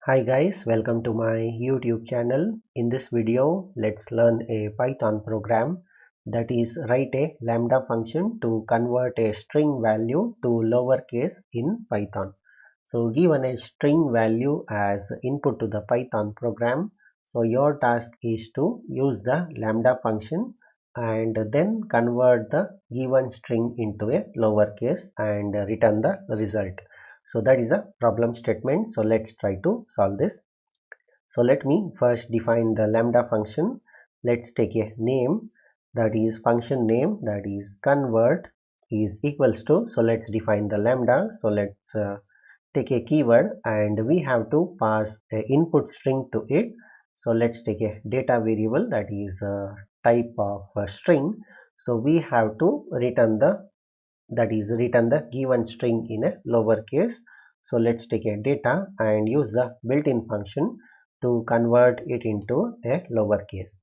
Hi guys, welcome to my YouTube channel. In this video, let's learn a Python program that is write a Lambda function to convert a string value to lowercase in Python. So given a string value as input to the Python program, so your task is to use the Lambda function and then convert the given string into a lowercase and return the result. So that is a problem statement. So let's try to solve this. So let me first define the Lambda function. Let's take a name, that is function name, that is convert is equals to. So let's define the Lambda. So let's take a keyword and we have to pass a input string to it. So let's take a data variable, that is a type of a string. So we have to return the given string in a lowercase. So let's take a data and use the built-in function to convert it into a lowercase.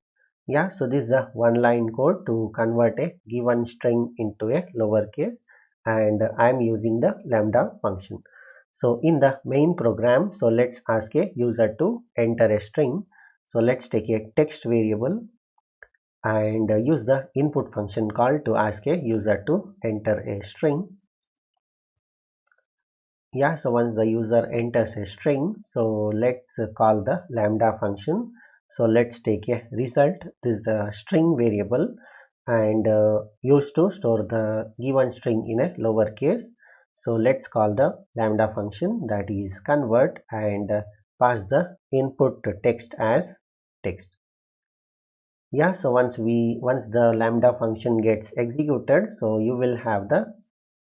Yeah, so this is a one line code to convert a given string into a lowercase, and I'm using the Lambda function. So in the main program, so let's ask a user to enter a string. So let's take a text variable and use the input function call to ask a user to enter a string. Yeah, so once the user enters a string, so let's call the Lambda function. So let's take a result. This is the string variable and used to store the given string in a lowercase. So let's call the Lambda function, that is convert, and pass the input text as text. Yeah, so once the Lambda function gets executed, so you will have the,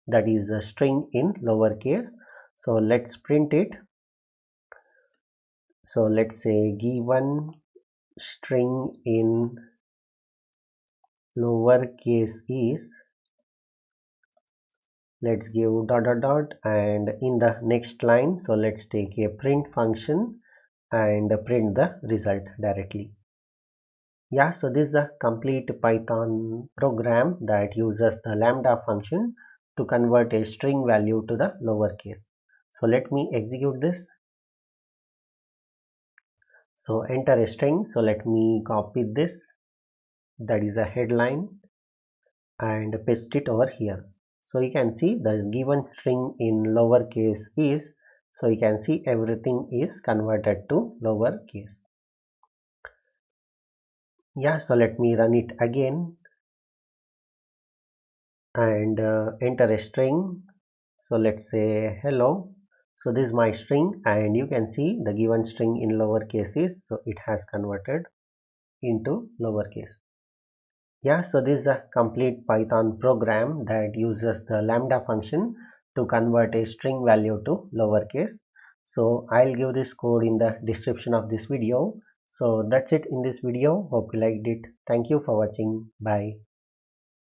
that is a string in lowercase. So let's print it. So let's say given string in lowercase is, let's give dot dot dot, and in the next line, so let's take a print function and print the result directly. Yeah, so this is the complete Python program that uses the Lambda function to convert a string value to the lowercase. So let me execute this. So enter a string. So let me copy this, that is a headline, and paste it over here. So you can see the given string in lowercase is, so you can see everything is converted to lowercase. Yeah, so let me run it again and enter a string. So let's say hello. So this is my string and you can see the given string in lowercase is, so it has converted into lowercase. Yeah, so this is a complete Python program that uses the Lambda function to convert a string value to lowercase. So I'll give this code in the description of this video. So that's it in this video. Hope you liked it. Thank you for watching. Bye.